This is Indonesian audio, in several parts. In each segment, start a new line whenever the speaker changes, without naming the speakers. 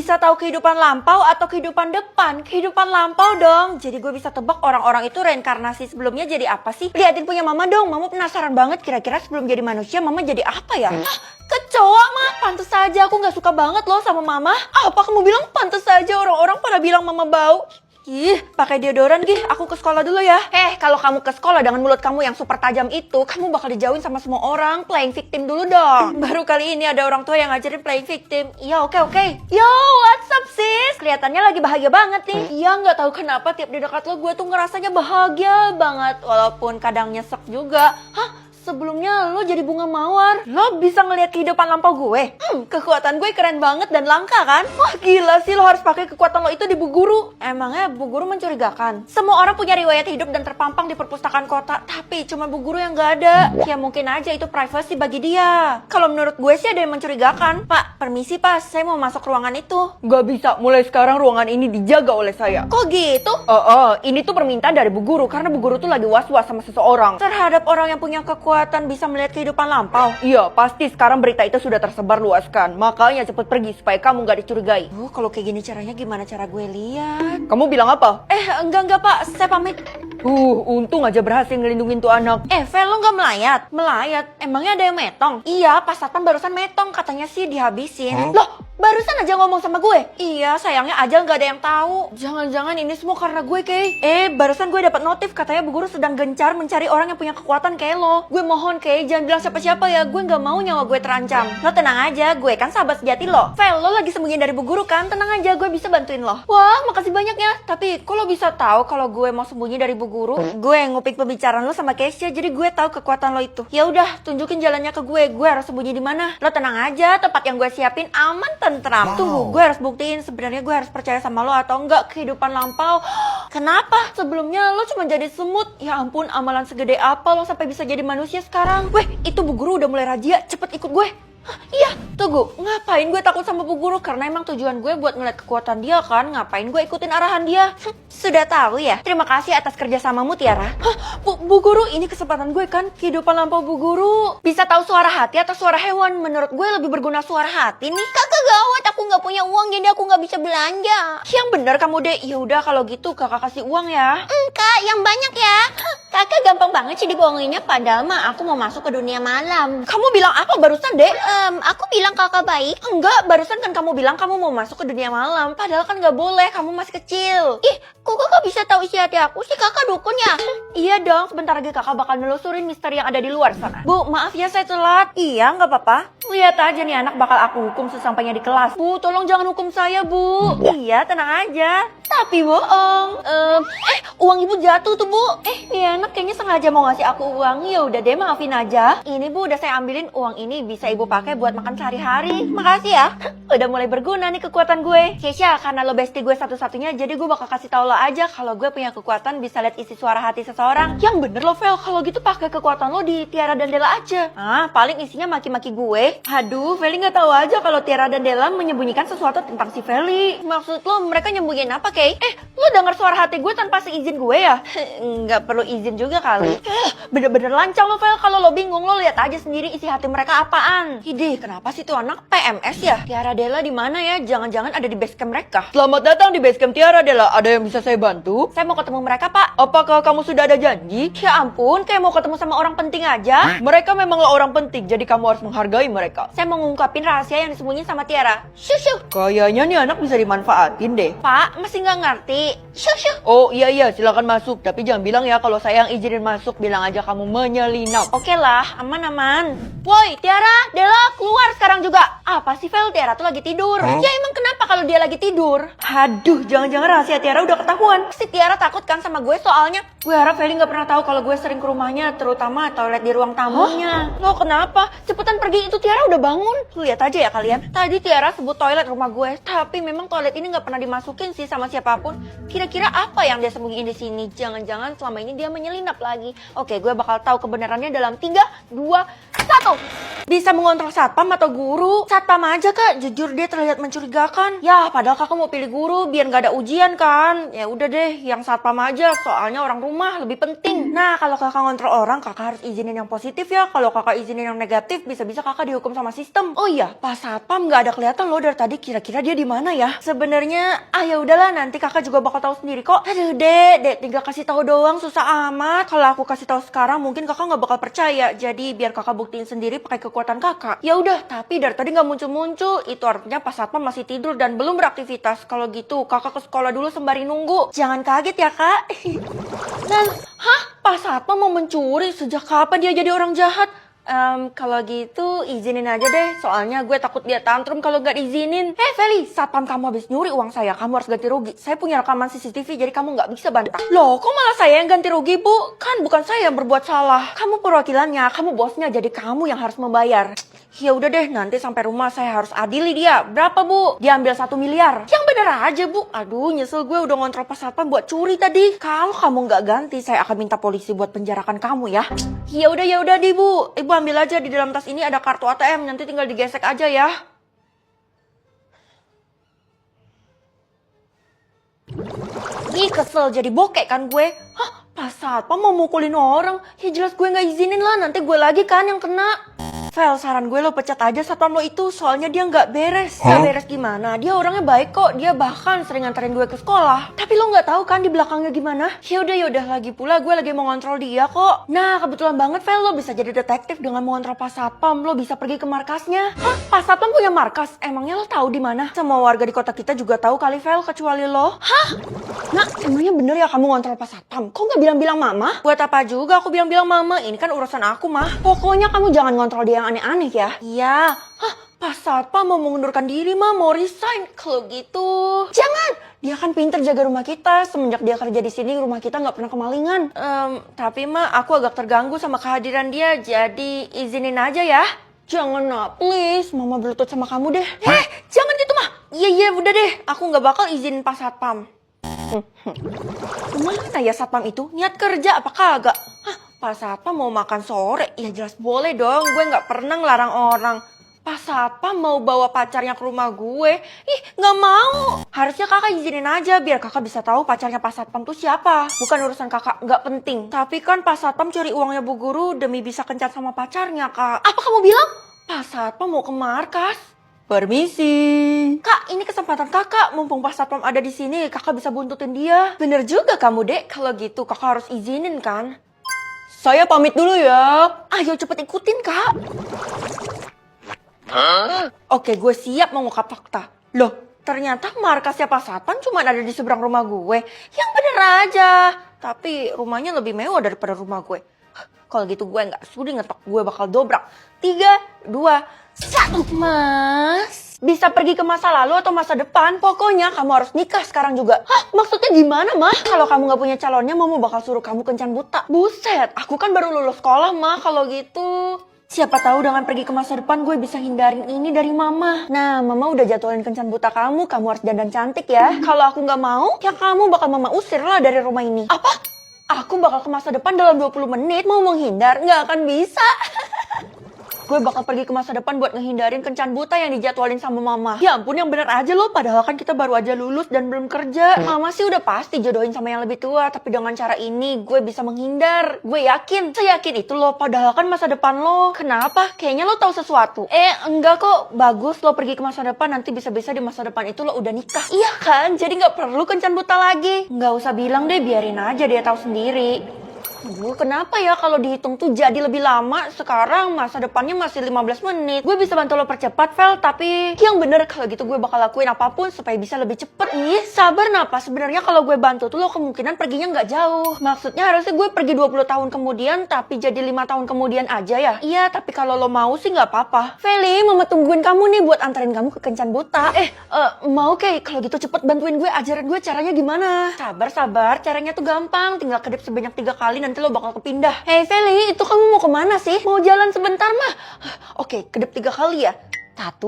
bisa tahu kehidupan lampau atau kehidupan depan? Kehidupan lampau dong. Jadi gue bisa tebak orang-orang itu reinkarnasi sebelumnya jadi apa sih? Liatin punya mama dong. Mama penasaran banget kira-kira sebelum jadi manusia mama jadi apa ya? Hah? Kecoa mah? Pantes saja aku gak suka banget loh sama mama. Apa kamu bilang pantes saja? Orang-orang pada bilang mama bau. Ih, pakai deodoran Gih, aku ke sekolah dulu ya. Kalau kamu ke sekolah dengan mulut kamu yang super tajam itu, kamu bakal dijauhin sama semua orang. Playing victim dulu dong. Baru kali ini ada orang tua yang ngajarin playing victim. Iya, oke. Yo, what's up sis? Kelihatannya lagi bahagia banget nih. Iya, nggak tahu kenapa tiap di dekat lo gue tuh ngerasanya bahagia banget. Walaupun kadang nyesek juga. Hah? Sebelumnya lo jadi bunga mawar. Lo bisa ngelihat kehidupan lampau gue. Kekuatan gue keren banget dan langka kan? Wah gila sih lo harus pakai kekuatan lo itu di Bu Guru. Emangnya Bu Guru mencurigakan? Semua orang punya riwayat hidup dan terpampang di perpustakaan kota. Tapi cuma Bu Guru yang gak ada. Ya mungkin aja itu privasi bagi dia. Kalau menurut gue sih ada yang mencurigakan. Pak, permisi pas, saya mau masuk ruangan itu. Gak bisa, mulai sekarang ruangan ini dijaga oleh saya. Kok gitu? Ini tuh permintaan dari Bu Guru. Karena Bu Guru tuh lagi was-was sama seseorang. Terhadap orang yang punya kekuatan bisa melihat kehidupan lampau. Iya, pasti sekarang berita itu sudah tersebar luaskan. Makanya cepet pergi supaya kamu gak dicurigai. Kalau kayak gini caranya gimana cara gue lihat? Kamu bilang apa? Enggak Pak, saya pamit. Untung aja berhasil ngelindungin tuh anak. Vel, lo gak melayat? Melayat? Emangnya ada yang metong? Iya, pas satpam barusan metong. Katanya sih dihabisin. Loh, barusan aja ngomong sama gue. Iya, sayangnya aja gak ada yang tahu. Jangan-jangan ini semua karena gue, Kay. Barusan gue dapat notif katanya Bu Guru sedang gencar mencari orang yang punya kekuatan kayak lo. Gue mohon, Kay, jangan bilang siapa-siapa ya. Gue gak mau nyawa gue terancam. Lo tenang aja, gue kan sahabat sejati lo. Vel, lo lagi sembunyi dari Bu Guru kan? Tenang aja, gue bisa bantuin lo. Wah, makasih banyak ya. Tapi kok lo bisa tahu kalau gue mau sembunyi dari Bu Guru? Gue yang ngupik pembicaraan lo sama Keisha, jadi gue tahu kekuatan lo itu. Ya udah, tunjukin jalannya ke gue. Gue harus sembunyi di mana? Lo tenang aja, tempat yang gue siapin aman tentram. Tunggu, gue harus buktiin sebenarnya gue harus percaya sama lo atau enggak kehidupan lampau. Kenapa? Sebelumnya lo cuma jadi semut. Ya ampun, amalan segede apa lo sampai bisa jadi manusia sekarang? Weh, itu Bu Guru udah mulai razia. Cepet ikut gue. Iya, tunggu. Ngapain gue takut sama Bu Guru? Karena emang tujuan gue buat ngeliat kekuatan dia kan. Ngapain gue ikutin arahan dia? Sudah tahu ya? Terima kasih atas kerjasamamu, Tiara. Bu Guru, ini kesempatan gue kan. Kehidupan lampau Bu Guru. Bisa tahu suara hati atau suara hewan? Menurut gue lebih berguna suara hati nih. Kakak gawat, aku nggak punya uang jadi aku nggak bisa belanja. Yang bener kamu deh. Ya udah kalau gitu kakak kasih uang ya. Kak, yang banyak ya. Kakak gampang banget sih dibohonginnya. Padahal mah aku mau masuk ke dunia malam. Kamu bilang apa barusan deh? Aku bilang kakak baik. Enggak, barusan kan kamu bilang kamu mau masuk ke dunia malam. Padahal kan nggak boleh, kamu masih kecil. Ih, kok kakak bisa tahu isi hati aku sih? Kakak dukun ya? Iya dong, sebentar lagi kakak bakal nelusurin misteri yang ada di luar sana. Bu, maaf ya saya telat. Iya, nggak apa-apa. Lihat aja nih anak bakal aku hukum sesampainya di kelas. Bu, tolong jangan hukum saya, Bu. Iya, tenang aja. Tapi bohong. Uang ibu jatuh tuh, Bu. Nih anak kayaknya sengaja mau ngasih aku uang. Ya udah deh, maafin aja. Ini Bu, udah saya ambilin uang ini bisa ibu pakai buat makan sehari-hari. Makasih ya. Udah mulai berguna nih kekuatan gue. Keisha, karena lo bestie gue satu-satunya, jadi gue bakal kasih tau lo aja kalau gue punya kekuatan bisa lihat isi suara hati seseorang. Yang bener lo, Vel. Kalau gitu pakai kekuatan lo di Tiara dan Della aja. Paling isinya maki-maki gue. Aduh, Feli nggak tahu aja kalau Tiara dan Della menyembunyikan sesuatu tentang si Feli. Maksud lo mereka nyembunyiin apa, Kay? Lo denger suara hati gue tanpa seizin gue ya? Nggak perlu izin juga kali. Bener-bener lancang lo, Vel. Kalau lo bingung, lo lihat aja sendiri isi hati mereka apaan. Ide, kenapa sih tuh anak PMS ya? Tiara Della di mana ya? Jangan-jangan ada di basecamp mereka. Selamat datang di basecamp Tiara Della. Ada yang bisa saya bantu? Saya mau ketemu mereka, Pak. Apakah kamu sudah ada janji? Ya ampun, kayak mau ketemu sama orang penting aja. Mereka memanglah orang penting, jadi kamu harus menghargai mereka. Saya mau ngungkapin rahasia yang disembunyiin sama Tiara. Shushu. Kayaknya nih anak bisa dimanfaatin deh. Pak, masih nggak ngerti. Shushu. Oh iya, silakan masuk. Tapi jangan bilang ya kalau saya yang izinin masuk. Bilang aja kamu menyelinap. Oke lah, aman-aman. Woi, Tiara, Della, keluar sekarang juga. Apa sih, Vel? Tiara tuh lagi tidur. Ya emang kenapa kalau dia lagi tidur? Aduh, jangan-jangan rahasia Tiara udah ketahuan. Si Tiara takut kan sama gue soalnya. Gue harap Feli nggak pernah tahu kalau gue sering ke rumahnya, terutama toilet di ruang tamunya. Lo kenapa? Cepetan pergi, itu Tiara udah bangun. Lihat aja ya kalian. Tadi Tiara sebut toilet rumah gue, tapi memang toilet ini nggak pernah dimasukin sih sama siapapun. Kira-kira apa yang dia sembunyiin di sini? Jangan-jangan selama ini dia menyelinap lagi. Oke, gue bakal tahu kebenarannya dalam 3, 2, 1. Bisa mengontrol satpam atau guru? Satpam aja, Kak. Jujur dia terlihat mencurigakan. ujian. Ya, padahal kakak mau pilih guru biar nggak ada ujian kan. Ya udah deh, yang satpam aja, soalnya orang rumah lebih penting. Nah, kalau kakak ngontrol orang, kakak harus izinin yang positif ya. Kalau kakak izinin yang negatif, bisa-bisa kakak dihukum sama sistem. Oh iya, pas satpam nggak ada kelihatan loh dari tadi. Kira-kira dia di mana ya? Sebenarnya, ya udahlah, nanti kakak juga bakal tahu sendiri kok. Aduh, Dek tinggal kasih tahu doang, susah amat. Kalau aku kasih tahu sekarang, mungkin kakak nggak bakal percaya. Jadi biar kakak buktiin sendiri pakai kekuatan kakak. Ya udah, tapi dari tadi nggak muncul-muncul. Itu artinya pas satpam masih tidur dan belum beraktivitas. Kalau gitu, kakak ke sekolah dulu sembari nunggu. Jangan kaget ya, Kak. Nah, Pak Satpam mau mencuri? Sejak kapan dia jadi orang jahat? Kalau gitu izinin aja deh. Soalnya gue takut dia tantrum kalau nggak diizinin. Feli, Satpam kamu habis nyuri uang saya. Kamu harus ganti rugi. Saya punya rekaman CCTV, jadi kamu nggak bisa bantah. Loh, kok malah saya yang ganti rugi, Bu? Kan bukan saya yang berbuat salah. Kamu perwakilannya, kamu bosnya, jadi kamu yang harus membayar. Ya udah deh, nanti sampai rumah saya harus adili dia. Berapa, Bu? Dia ambil 1 miliar. Yang bener aja, Bu. Aduh, nyesel gue udah ngontrol pas satpam buat curi tadi. Kalau kamu nggak ganti, saya akan minta polisi buat penjarakan kamu ya. Ya udah deh, Bu. Ibu ambil aja, di dalam tas ini ada kartu ATM. Nanti tinggal digesek aja ya. Ih, kesel jadi bokek kan gue. Pas satpam mau mukulin orang. Ya jelas gue nggak izinin lah, nanti gue lagi kan yang kena. Fel, saran gue lo pecat aja satpam lo itu, soalnya dia nggak beres. Nggak beres gimana? Dia orangnya baik kok, dia bahkan sering nganterin gue ke sekolah. Tapi lo nggak tahu kan di belakangnya gimana? Yaudah, lagi pula gue lagi mau ngontrol dia kok. Nah, kebetulan banget Fel, lo bisa jadi detektif dengan mengontrol pas satpam. Lo bisa pergi ke markasnya. Pas satpam punya markas? Emangnya lo tahu di mana? Semua warga di kota kita juga tahu kali Fel, kecuali lo. Nah, emangnya bener ya kamu ngontrol pas satpam? Kok nggak bilang-bilang mama? Buat apa juga aku bilang-bilang mama? Ini kan urusan aku, mah. Pokoknya kamu jangan ngontrol dia yang aneh-aneh ya. Iya. Pas satpam mau mengundurkan diri, mah mau resign. Kalau gitu, jangan. Dia kan pinter jaga rumah kita. Semenjak dia kerja di sini, rumah kita nggak pernah kemalingan. Tapi mah aku agak terganggu sama kehadiran dia. Jadi izinin aja ya. Jangan nak, please. Mama berlutut sama kamu deh. Jangan gitu mah. Iya, udah deh. Aku nggak bakal izinin pas satpam. Mana ya satpam itu? Niat kerja apa kagak? Pas satpam mau makan sore? Ya jelas boleh dong. Gue nggak pernah ngelarang orang. Pas satpam mau bawa pacarnya ke rumah gue? Ih, nggak mau. Harusnya kakak izinin aja biar kakak bisa tahu pacarnya pas satpam tuh siapa. Bukan urusan kakak, nggak penting. Tapi kan pas satpam curi uangnya Bu Guru demi bisa kencan sama pacarnya, Kak. Apa kamu bilang? Pas satpam mau ke markas? Permisi. Kak, ini kesempatan kakak. Mumpung pas satpam ada di sini, kakak bisa buntutin dia. Bener juga kamu, Dek. Kalau gitu kakak harus izinin kan? Saya pamit dulu ya. Ayo cepet ikutin, Kak. Oke, gue siap mengungkap fakta. Loh, ternyata markasnya pas satpam cuma ada di seberang rumah gue. Yang bener aja. Tapi rumahnya lebih mewah daripada rumah gue. Kalau gitu gue nggak sudi ngetok, gue bakal dobrak. 3, 2, 1. Mas, bisa pergi ke masa lalu atau masa depan? Pokoknya kamu harus nikah sekarang juga. Maksudnya gimana, Mah? Kalau kamu nggak punya calonnya, Mama bakal suruh kamu kencan buta. Buset, aku kan baru lulus sekolah, Mah. Kalau gitu, siapa tahu dengan pergi ke masa depan gue bisa hindarin ini dari Mama. Nah, Mama udah jadwalin kencan buta kamu harus dandan cantik ya. Kalau aku nggak mau, ya kamu bakal Mama usir lah dari rumah ini. Apa? Aku bakal ke masa depan dalam 20 menit, mau menghindar? Nggak akan bisa. Gue bakal pergi ke masa depan buat ngehindarin kencan buta yang dijadwalin sama Mama. Ya ampun, yang bener aja loh, padahal kan kita baru aja lulus dan belum kerja. Mama sih udah pasti jodohin sama yang lebih tua, tapi dengan cara ini gue bisa menghindar. Gue yakin, saya yakin itu loh, padahal kan masa depan lo. Kenapa? Kayaknya lo tahu sesuatu. Enggak kok, bagus lo pergi ke masa depan, nanti bisa-bisa di masa depan itu lo udah nikah. Iya kan, jadi gak perlu kencan buta lagi. Nggak usah bilang deh, biarin aja dia tahu sendiri. Kenapa ya kalau dihitung tuh jadi lebih lama? Sekarang masa depannya masih 15 menit. Gue bisa bantu lo percepat, Vel, tapi yang bener kalau gitu gue bakal lakuin apapun supaya bisa lebih cepet. Ih, sabar napa? Sebenarnya kalau gue bantu tuh lo kemungkinan perginya nggak jauh. Maksudnya harusnya gue pergi 20 tahun kemudian, tapi jadi 5 tahun kemudian aja ya? Iya, tapi kalau lo mau sih nggak apa-apa. Feli, Mama tungguin kamu nih buat anterin kamu ke kencan buta. Mau kayak kalau gitu cepet bantuin gue, ajarin gue caranya gimana. Sabar, caranya tuh gampang. Tinggal kedip sebanyak 3 kali, nanti lo bakal kepindah. Hey Feli, itu kamu mau kemana sih? Mau jalan sebentar mah? Oke, kedip 3 kali ya. 1,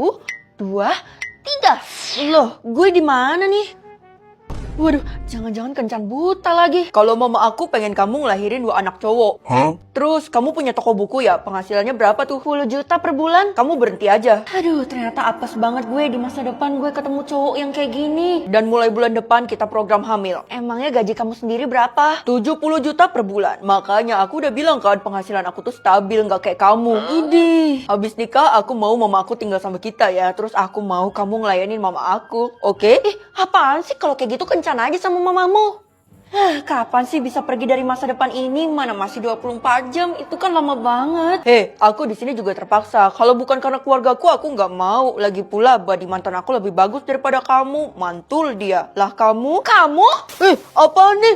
2, 3. Loh, gue di mana nih? Waduh, jangan-jangan kencan buta lagi. Kalau mama aku pengen kamu ngelahirin 2 anak cowok. Terus kamu punya toko buku ya? Penghasilannya berapa tuh? 10 juta per bulan? Kamu berhenti aja. Aduh, ternyata apes banget gue di masa depan gue ketemu cowok yang kayak gini. Dan mulai bulan depan kita program hamil. Emangnya gaji kamu sendiri berapa? 70 juta per bulan. Makanya aku udah bilang kan penghasilan aku tuh stabil, nggak kayak kamu. Idih. Habis nikah aku mau mama aku tinggal sama kita ya. Terus aku mau kamu ngelayanin mama aku. Oke? Ih, apaan sih kalau kayak gitu kencan aja sama mamamu. Kapan sih bisa pergi dari masa depan ini? Mana masih 24 jam? Itu kan lama banget. Aku di sini juga terpaksa. Kalau bukan karena keluargaku, aku nggak mau. Lagi pula, body mantan aku lebih bagus daripada kamu. Mantul dia. Lah kamu? Kamu? Apa nih?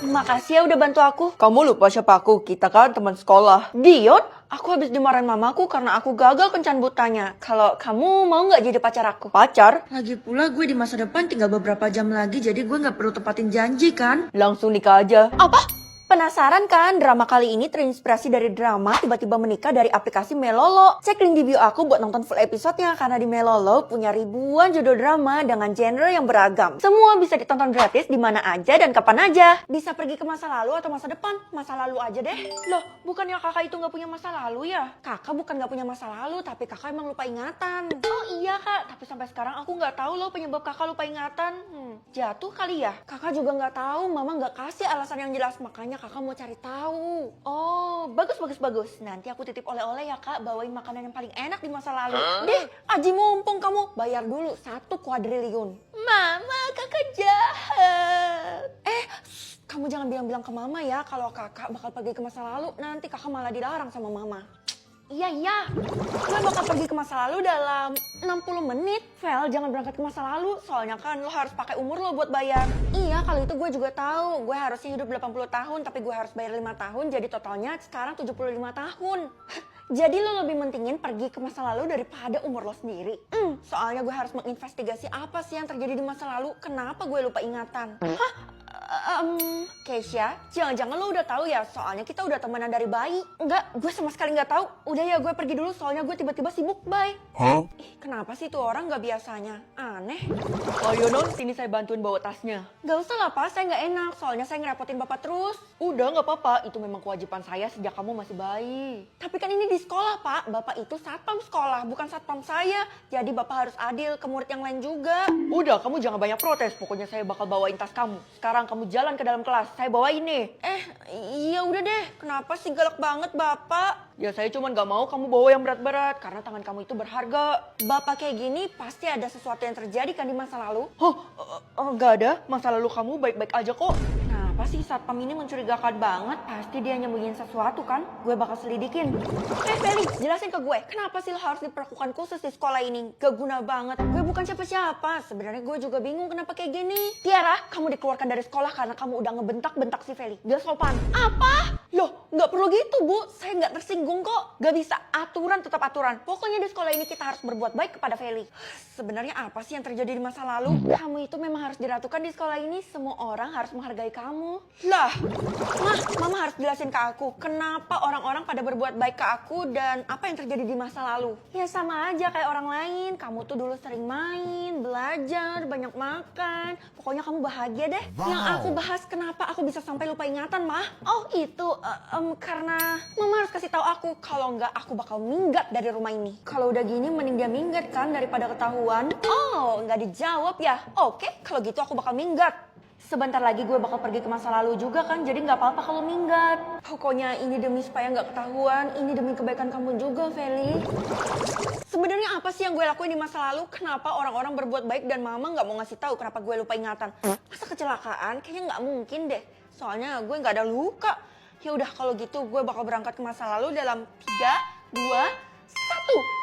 Makasih ya udah bantu aku. Kamu lupa siapa aku? Kita kan teman sekolah. Dion? Aku habis dimarahin mamaku karena aku gagal kencan butanya. Kalau kamu mau nggak jadi pacar aku? Pacar? Lagi pula gue di masa depan tinggal beberapa jam lagi, jadi gue nggak perlu tepatin janji kan? Langsung nikah aja. Apa? Penasaran kan? Drama kali ini terinspirasi dari drama Tiba-Tiba Menikah dari aplikasi Melolo. Cek link di bio aku buat nonton full episodenya, karena di Melolo punya ribuan judul drama dengan genre yang beragam. Semua bisa ditonton gratis di mana aja dan kapan aja. Bisa pergi ke masa lalu atau masa depan. Masa lalu aja deh. Loh, bukannya kakak itu nggak punya masa lalu ya? Kakak bukan nggak punya masa lalu, tapi kakak emang lupa ingatan. Oh iya kak, tapi sampai sekarang aku nggak tahu loh penyebab kakak lupa ingatan. Jatuh kali ya? Kakak juga nggak tahu, mama nggak kasih alasan yang jelas, makanya kakak mau cari tahu. Oh, bagus. Nanti aku titip oleh-oleh ya kak, bawain makanan yang paling enak di masa lalu. Deh, aji mumpung kamu, bayar dulu 1 kuadriliun. Mama, kakak jahat. Kamu jangan bilang-bilang ke mama ya kalau kakak bakal pergi ke masa lalu, nanti kakak malah dilarang sama mama. Iya. Gue bakal pergi ke masa lalu dalam 60 menit. Vel, jangan berangkat ke masa lalu. Soalnya kan lo harus pakai umur lo buat bayar. Iya, kalau itu gue juga tahu. Gue harusnya hidup 80 tahun, tapi gue harus bayar 5 tahun. Jadi totalnya sekarang 75 tahun. Jadi lo lebih mentingin pergi ke masa lalu daripada umur lo sendiri. Soalnya gue harus menginvestigasi apa sih yang terjadi di masa lalu. Kenapa gue lupa ingatan? Keisha, jangan-jangan lo udah tahu ya, soalnya kita udah temenan dari bayi. Enggak, gue sama sekali nggak tahu. Udah ya, gue pergi dulu soalnya gue tiba-tiba sibuk, bye. Kenapa sih tuh orang nggak biasanya? Aneh. Ayo non, sini saya bantuin bawa tasnya. Gak usah lah pak, saya nggak enak, soalnya saya ngerepotin bapak terus. Udah nggak apa-apa, itu memang kewajiban saya sejak kamu masih bayi. Tapi kan ini di sekolah pak, bapak itu satpam sekolah, bukan satpam saya. Jadi bapak harus adil ke murid yang lain juga. Udah, kamu jangan banyak protes, pokoknya saya bakal bawain tas kamu. Sekarang kamu jalan ke dalam kelas, saya bawain nih. Iya udah deh, kenapa sih galak banget bapak? Ya saya cuma gak mau kamu bawa yang berat-berat, karena tangan kamu itu berharga. Bapak kayak gini pasti ada sesuatu yang terjadi kan di masa lalu? Gak ada, masa lalu kamu baik-baik aja kok. Kenapa sih satpam ini mencurigakan banget? Pasti dia nyembunyiin sesuatu kan? Gue bakal selidikin. Feli, jelasin ke gue, kenapa sih lo harus diperlakukan khusus di sekolah ini? Gak guna banget. Gue bukan siapa-siapa. Sebenarnya gue juga bingung kenapa kayak gini. Tiara, kamu dikeluarkan dari sekolah karena kamu udah ngebentak-bentak si Feli. Gak sopan. Apa? Loh, gak perlu gitu bu. Saya gak tersinggung kok. Gak bisa. Aturan tetap aturan. Pokoknya di sekolah ini kita harus berbuat baik kepada Feli. Sebenarnya apa sih yang terjadi di masa lalu? Kamu itu memang harus diratukan di sekolah ini. Semua orang harus menghargai kamu. Lah, mama harus jelasin ke aku kenapa orang-orang pada berbuat baik ke aku dan apa yang terjadi di masa lalu. Ya sama aja kayak orang lain, kamu tuh dulu sering main, belajar, banyak makan. Pokoknya kamu bahagia deh. Wow. Yang aku bahas kenapa aku bisa sampai lupa ingatan, mah. Oh itu, karena mama harus kasih tahu aku kalau enggak aku bakal minggat dari rumah ini. Kalau udah gini mending dia minggat kan daripada ketahuan. Oh, nggak dijawab ya. Oke, kalau gitu aku bakal minggat. Sebentar lagi gue bakal pergi ke masa lalu juga kan, jadi nggak apa-apa kalau minggat. Pokoknya ini demi supaya nggak ketahuan, ini demi kebaikan kamu juga, Feli. Sebenarnya apa sih yang gue lakuin di masa lalu? Kenapa orang-orang berbuat baik dan mama nggak mau ngasih tahu kenapa gue lupa ingatan? Masa kecelakaan? Kayaknya nggak mungkin deh. Soalnya gue nggak ada luka. Ya udah kalau gitu gue bakal berangkat ke masa lalu dalam 3, 2, 1.